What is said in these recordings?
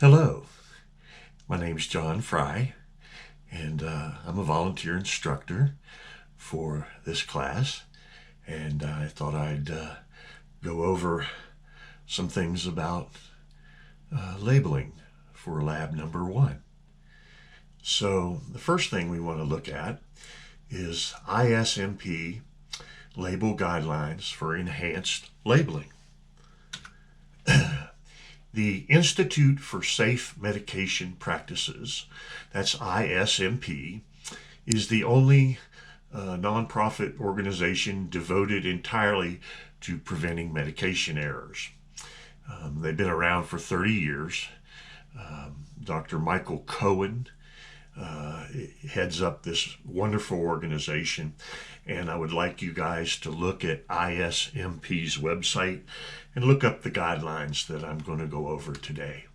Hello, my name's John Frye, and I'm a volunteer instructor for this class, and I thought I'd go over some things about labeling for lab number 1. So the first thing we want to look at is ISMP label guidelines for enhanced labeling. The Institute for Safe Medication Practices, that's ISMP, is the only nonprofit organization devoted entirely to preventing medication errors. They've been around for 30 years. Dr. Michael Cohen heads up this wonderful organization, and I would like you guys to look at ISMP's website and look up the guidelines that I'm going to go over today.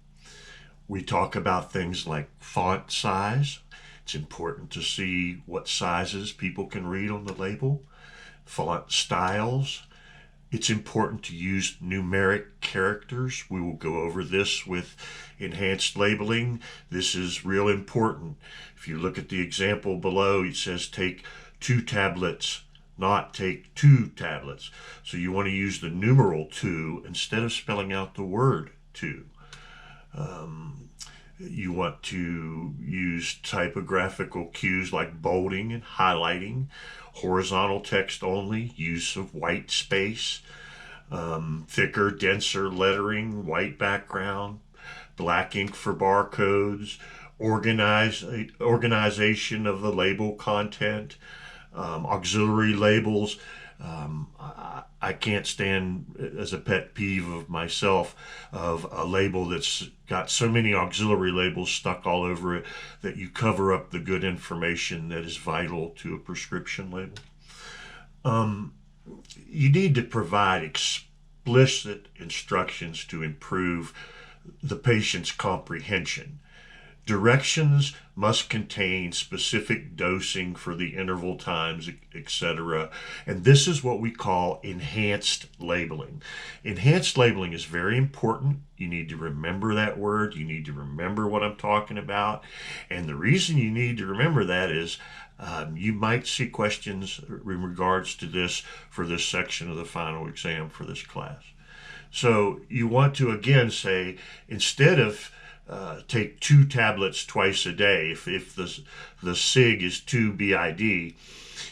We talk about things like font size. It's important to see what sizes people can read on the label. Font styles. It's important to use numeric characters. We will go over this with enhanced labeling. This is real important. If you look at the example below, it says take 2 tablets, not take 2 tablets. So you want to use the numeral 2 instead of spelling out the word 2. You want to use typographical cues like bolding and highlighting, horizontal text only, use of white space, thicker, denser lettering, white background, black ink for barcodes, organization of the label content, auxiliary labels. I can't stand, as a pet peeve of myself, of a label that's got so many auxiliary labels stuck all over it that you cover up the good information that is vital to a prescription label. You need to provide explicit instructions to improve the patient's comprehension. Directions must contain specific dosing for the interval times, etc. And this is what we call enhanced labeling. Enhanced labeling is very important. You need to remember that word. You need to remember what I'm talking about. And the reason you need to remember that is you might see questions in regards to this for this section of the final exam for this class. So you want to again say, instead of take 2 tablets twice a day, if the SIG is 2 BID,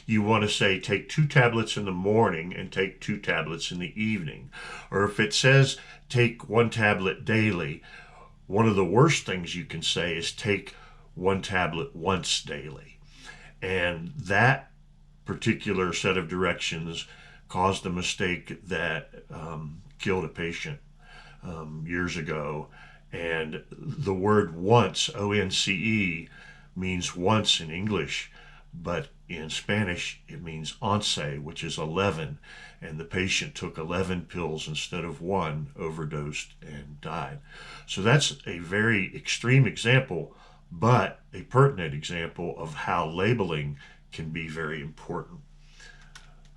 you want to say take 2 tablets in the morning and take 2 tablets in the evening. Or if it says take 1 tablet daily, one of the worst things you can say is take 1 tablet once daily. And that particular set of directions caused a mistake that killed a patient years ago. And the word once, O-N-C-E, means once in English, but in Spanish it means once, which is 11. And the patient took 11 pills instead of 1, overdosed, and died. So that's a very extreme example, but a pertinent example of how labeling can be very important.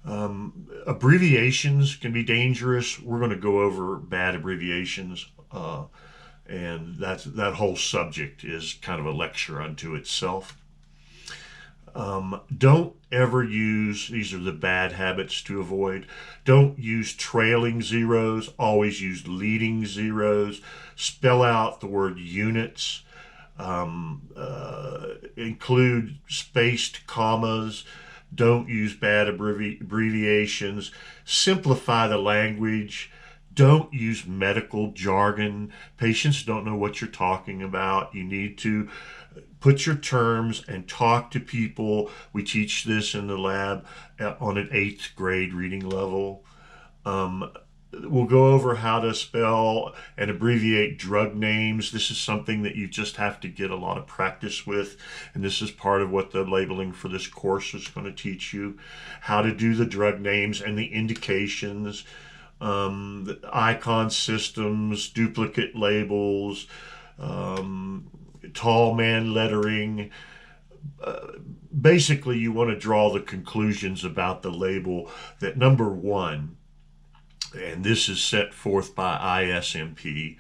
Abbreviations can be dangerous. We're going to go over bad abbreviations. And that whole subject is kind of a lecture unto itself. Don't ever use, these are the bad habits to avoid, don't use trailing zeros, always use leading zeros, spell out the word units, include spaced commas, don't use bad abbreviations, simplify the language. Don't use medical jargon. Patients don't know what you're talking about. You need to put your terms and talk to people. We teach this in the lab on an 8th grade reading level. We'll go over how to spell and abbreviate drug names. This is something that you just have to get a lot of practice with, and this is part of what the labeling for this course is going to teach you. How to do the drug names and the indications. The icon systems, duplicate labels, tall man lettering. Basically, you want to draw the conclusions about the label that number 1, and this is set forth by ISMP,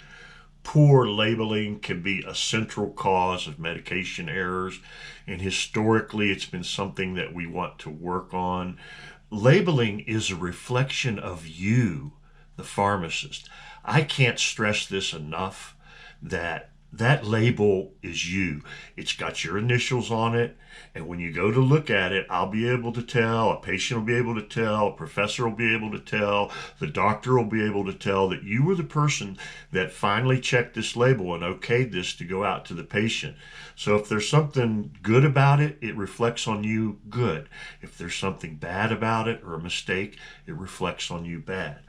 Poor labeling can be a central cause of medication errors, and historically it's been something that we want to work on. Labeling is a reflection of you, the pharmacist. I can't stress this enough, that label is you. It's got your initials on it, and when you go to look at it, I'll be able to tell, a patient will be able to tell, a professor will be able to tell, the doctor will be able to tell that you were the person that finally checked this label and okayed this to go out to the patient. So if there's something good about it, it reflects on you good. If there's something bad about it or a mistake, it reflects on you bad.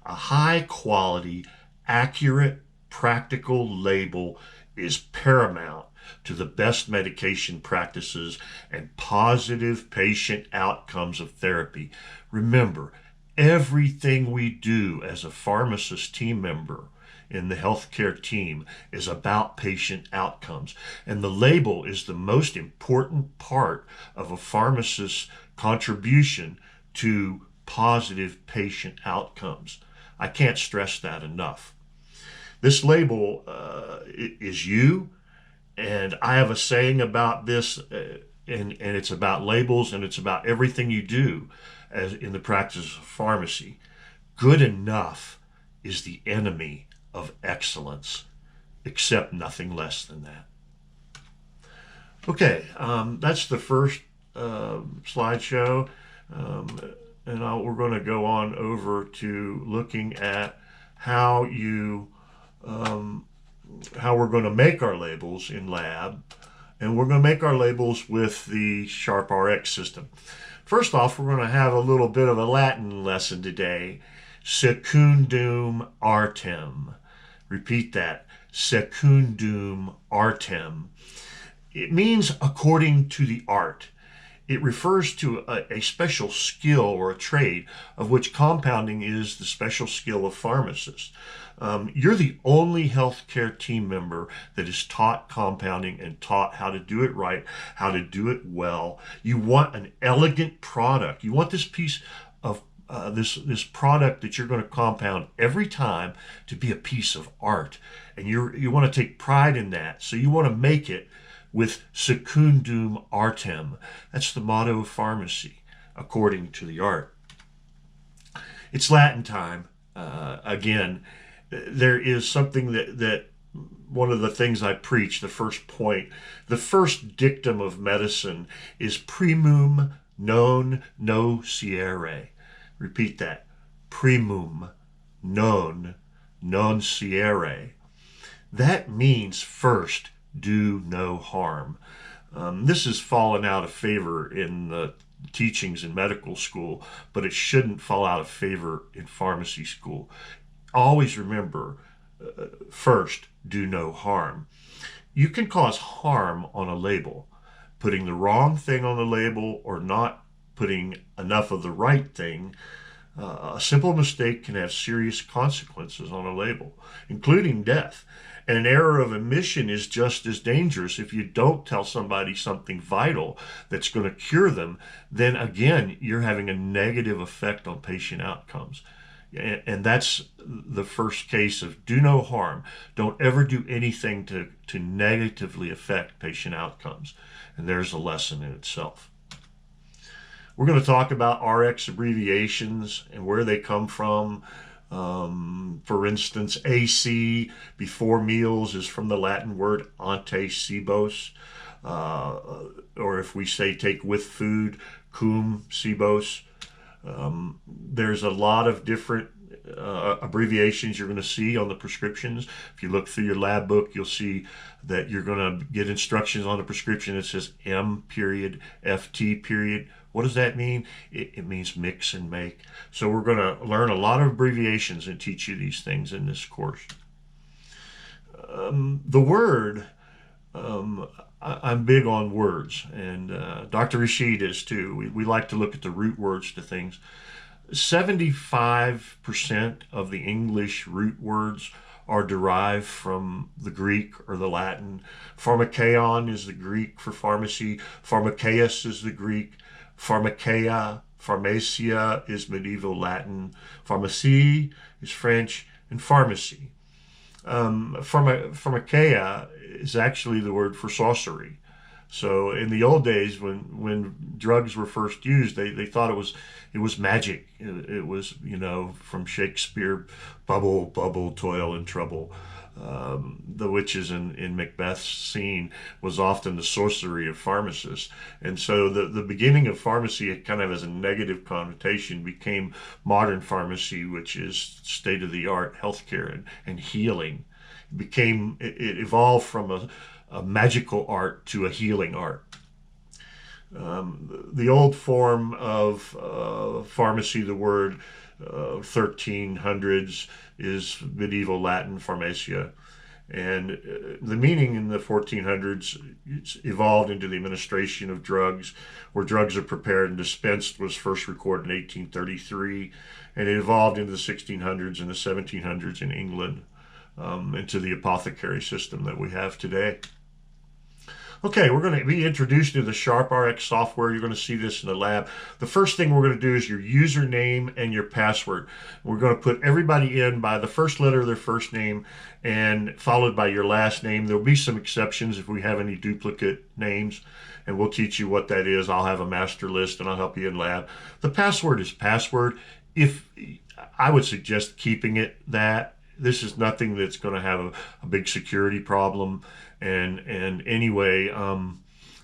A high quality, accurate, practical label is paramount to the best medication practices and positive patient outcomes of therapy. Remember, everything we do as a pharmacist team member in the healthcare team is about patient outcomes. And the label is the most important part of a pharmacist's contribution to positive patient outcomes. I can't stress that enough. This label is you, and I have a saying about this, and it's about labels, and it's about everything you do as in the practice of pharmacy. Good enough is the enemy of excellence. Accept nothing less than that. Okay, that's the first slideshow, and we're going to go on over to looking at how we're going to make our labels in lab, and we're going to make our labels with the Sharp RX system. First off, we're going to have a little bit of a Latin lesson today. Secundum artem. Repeat that. Secundum artem. It means according to the art. It refers to a special skill or a trade, of which compounding is the special skill of pharmacists. You're the only healthcare team member that is taught compounding and taught how to do it right, how to do it well. You want an elegant product. You want this piece of this product that you're going to compound every time to be a piece of art, and you want to take pride in that. So you want to make it with secundum artem. That's the motto of pharmacy, according to the art. It's Latin time. Again, there is something that one of the things I preach, the first point, the first dictum of medicine is primum non nocere. Repeat that. Primum non nocere. That means first, do no harm. This has fallen out of favor in the teachings in medical school, but it shouldn't fall out of favor in pharmacy school. Always remember, first, do no harm. You can cause harm on a label. Putting the wrong thing on the label or not putting enough of the right thing, a simple mistake can have serious consequences on a label, including death. And an error of omission is just as dangerous. If you don't tell somebody something vital that's going to cure them, then again, you're having a negative effect on patient outcomes. And that's the first case of do no harm. Don't ever do anything to negatively affect patient outcomes. And there's a lesson in itself. We're going to talk about RX abbreviations and where they come from. For instance, AC, before meals, is from the Latin word ante cibos. Or if we say take with food, cum cibos. There's a lot of different abbreviations you're going to see on the prescriptions. If you look through your lab book, you'll see that you're going to get instructions on the prescription that says M period, FT period. What does that mean? It means mix and make. So we're going to learn a lot of abbreviations and teach you these things in this course. The word, I'm big on words, and Dr. Rashid is too. We like to look at the root words to things. 75% of the English root words are derived from the Greek or the Latin. Pharmakeion is the Greek for pharmacy. Pharmakeia is the Greek. Pharmakeia, pharmacia is medieval Latin. Pharmacie is French, and pharmacy. Pharmakeia is actually the word for sorcery. So in the old days, when drugs were first used, they thought it was magic. It was, you know, from Shakespeare, bubble, bubble, toil and trouble. The witches in Macbeth's scene was often the sorcery of pharmacists. And so the beginning of pharmacy, it kind of has a negative connotation, became modern pharmacy, which is state-of-the-art healthcare and healing. It evolved from a magical art to a healing art. The old form of pharmacy, the word 1300s, is medieval Latin pharmacia. And the meaning in the 1400s evolved into the administration of drugs, where drugs are prepared and dispensed was first recorded in 1833, and it evolved into the 1600s and the 1700s in England, into the apothecary system that we have today. Okay, we're going to be introduced to the SharpRx software. You're going to see this in the lab. The first thing we're going to do is your username and your password. We're going to put everybody in by the first letter of their first name and followed by your last name. There'll be some exceptions if we have any duplicate names, and we'll teach you what that is. I'll have a master list and I'll help you in lab. The password is password. If I would suggest keeping it that. This is nothing that's going to have a big security problem. And anyway,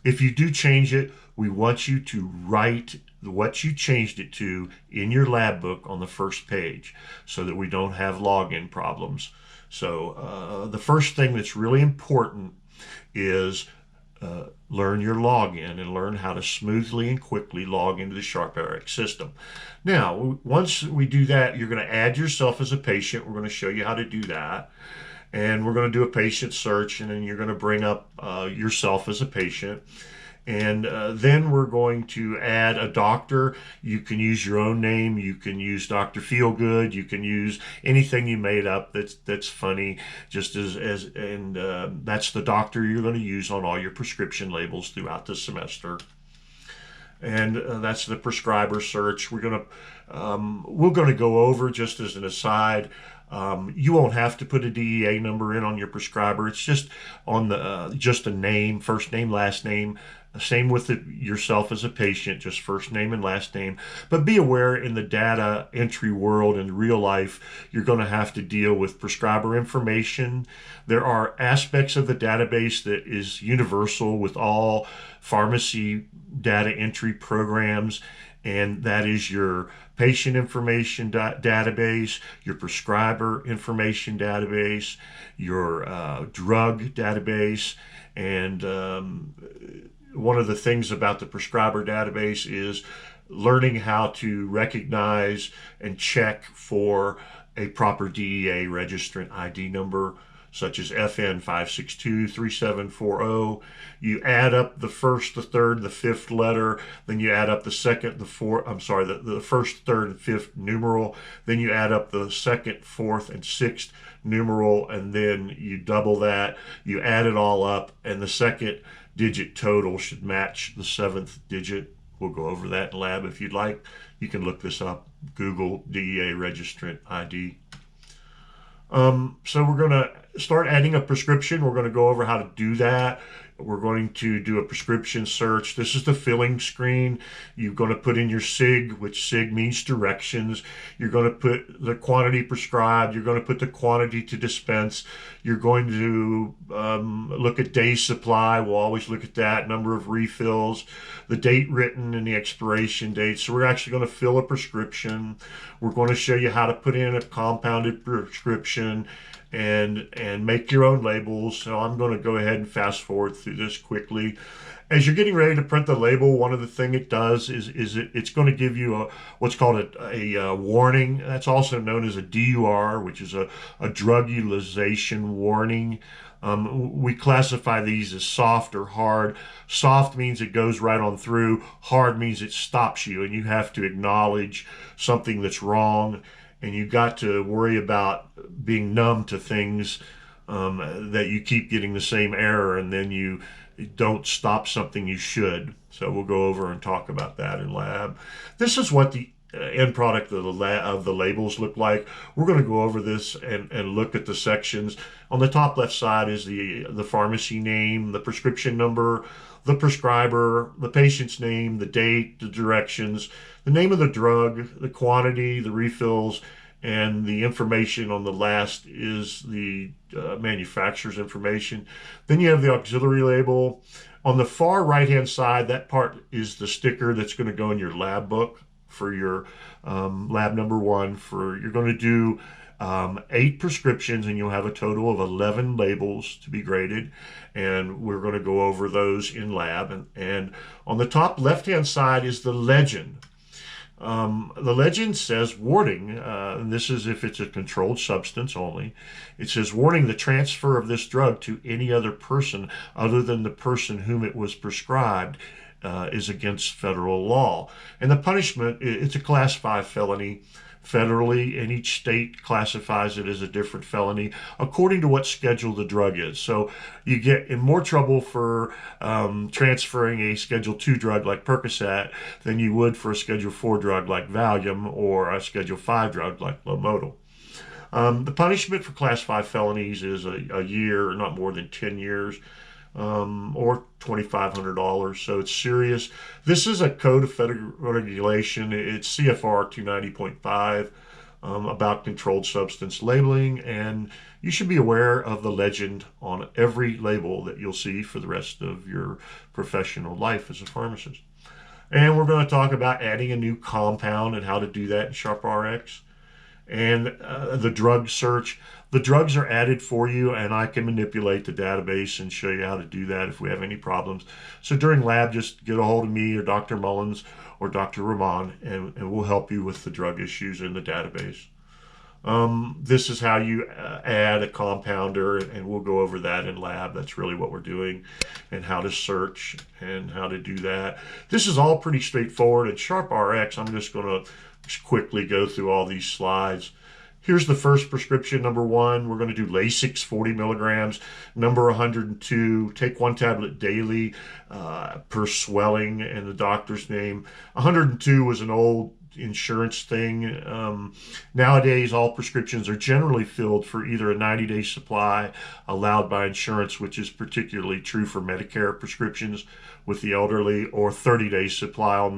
if you do change it, we want you to write what you changed it to in your lab book on the first page so that we don't have login problems. So the first thing that's really important is learn your login and learn how to smoothly and quickly log into the SharpRx system. Now, once we do that, you're going to add yourself as a patient. We're going to show you how to do that. And we're going to do a patient search, and then you're going to bring up yourself as a patient. And then we're going to add a doctor. You can use your own name. You can use Dr. Feelgood. You can use anything you made up that's funny. Just that's the doctor you're going to use on all your prescription labels throughout the semester. And that's the prescriber search. We're going to go over, just as an aside. You won't have to put a DEA number in on your prescriber. It's just on the just a name, first name, last name. Same with yourself as a patient, just first name and last name. But be aware, in the data entry world, in real life, you're going to have to deal with prescriber information. There are aspects of the database that is universal with all pharmacy data entry programs, and that is your patient information database, your prescriber information database, your drug database. And one of the things about the prescriber database is learning how to recognize and check for a proper DEA registrant ID number, such as FN 5623740. You add up the first, the third, the fifth letter, then you add up the second, the fourth, the first, third, and fifth numeral, then you add up the second, fourth, and sixth numeral, and then you double that. You add it all up, and the second digit total should match the seventh digit. We'll go over that in lab if you'd like. You can look this up, Google DEA registrant ID. So we're going to start adding a prescription. We're going to go over how to do that. We're going to do a prescription search. This is the filling screen. You're going to put in your SIG, which SIG means directions. You're going to put the quantity prescribed. You're going to put the quantity to dispense. You're going to look at day supply. We'll always look at that, number of refills, the date written, and the expiration date. So we're actually going to fill a prescription. We're going to show you how to put in a compounded prescription and make your own labels. So I'm going to go ahead and fast forward through this quickly. As you're getting ready to print the label, one of the things it does is it's going to give you what's called a warning. That's also known as a DUR, which is a drug utilization warning. We classify these as soft or hard. Soft means it goes right on through. Hard means it stops you, and you have to acknowledge something that's wrong. And you got to worry about being numb to things, that you keep getting the same error and then you don't stop something you should. So we'll go over and talk about that in lab. This is what the end product of the labels look like. We're going to go over this and look at the sections. On the top left side is the pharmacy name, the prescription number, the prescriber, the patient's name, the date, the directions, the name of the drug, the quantity, the refills, and the information on the last is the manufacturer's information. Then you have the auxiliary label. On the far right-hand side, that part is the sticker that's going to go in your lab book for your lab number 1. You're going to do 8 prescriptions, and you'll have a total of 11 labels to be graded, and we're going to go over those in lab. And on the top left-hand side is the legend. The legend says, warning, and this is if it's a controlled substance only. It says, warning, the transfer of this drug to any other person other than the person whom it was prescribed is against federal law. And the punishment, it's a class 5 felony federally, and each state classifies it as a different felony according to what schedule the drug is. So you get in more trouble for transferring a Schedule 2 drug like Percocet than you would for a Schedule 4 drug like Valium or a Schedule 5 drug like Lomotil. The punishment for Class 5 felonies is a year, not more than 10 years, or $2,500. So it's serious. This is a code of federal regulation. It's CFR 290.5 about controlled substance labeling, and you should be aware of the legend on every label that you'll see for the rest of your professional life as a pharmacist. And we're going to talk about adding a new compound and how to do that in SharpRx. And the drug search. The drugs are added for you, and I can manipulate the database and show you how to do that if we have any problems. So during lab, just get a hold of me or Dr. Mullins or Dr. Rahman, and we'll help you with the drug issues in the database. This is how you add a compounder, and we'll go over that in lab. That's really what we're doing, and how to search and how to do that. This is all pretty straightforward. At SharpRx, I'm just going to quickly go through all these slides. Here's the first prescription, number 1. We're going to do Lasix 40 milligrams, number 102. Take 1 tablet daily per swelling and the doctor's name. 102 was an old insurance thing. Nowadays, all prescriptions are generally filled for either a 90-day supply allowed by insurance, which is particularly true for Medicare prescriptions with the elderly, or 30-day supply on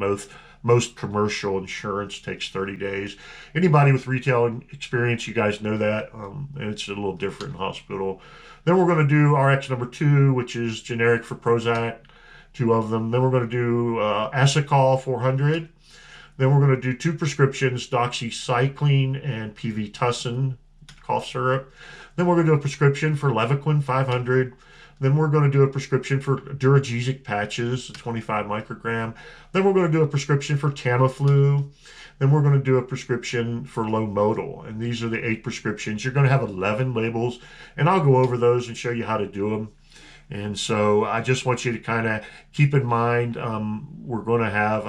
most commercial insurance takes 30 days. Anybody with retail experience, you guys know that. And it's a little different in hospital. Then we're going to do RX number 2, which is generic for Prozac, 2 of them. Then we're going to do Asacol 400. Then we're going to do 2 prescriptions, doxycycline and PV-Tussin cough syrup. Then we're going to do a prescription for Levaquin 500. Then we're going to do a prescription for Duragesic patches, 25 microgram. Then we're going to do a prescription for Tamiflu. Then we're going to do a prescription for Lomotil. And these are the 8 prescriptions. You're going to have 11 labels, and I'll go over those and show you how to do them. And so I just want you to kind of keep in mind, we're going to have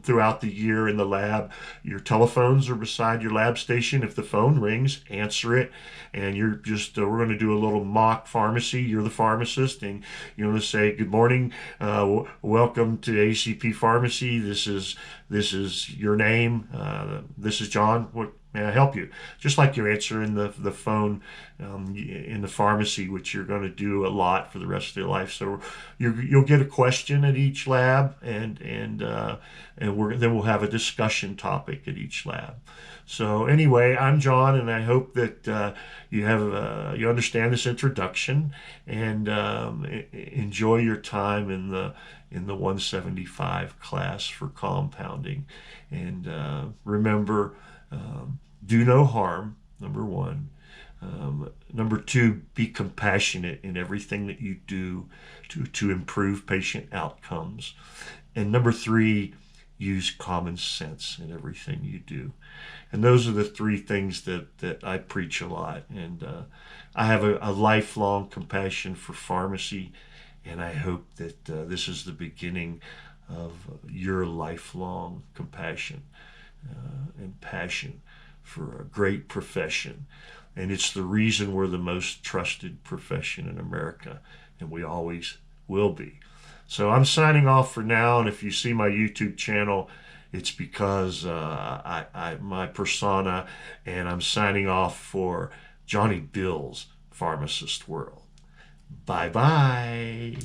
throughout the year in the lab, your telephones are beside your lab station. If the phone rings, answer it. And you're just, we're going to do a little mock pharmacy. You're the pharmacist, and you're going to say, good morning, welcome to ACP Pharmacy. This is your name. This is John. What may I help you? Just like you're answering the phone in the pharmacy, which you're going to do a lot for the rest of your life. So you'll get a question at each lab, and then we'll have a discussion topic at each lab. So anyway, I'm John, and I hope that you understand this introduction and enjoy your time in the 175 class for compounding. And remember, do no harm, number 1. Number 2, be compassionate in everything that you do to improve patient outcomes. And number 3, use common sense in everything you do. And those are the 3 things that I preach a lot. And I have a lifelong compassion for pharmacy, and I hope that this is the beginning of your lifelong compassion and passion for a great profession. And it's the reason we're the most trusted profession in America, and we always will be. So I'm signing off for now, and if you see my YouTube channel, It's because my persona, and I'm signing off for Johnny Bill's Pharmacist World. Bye-bye.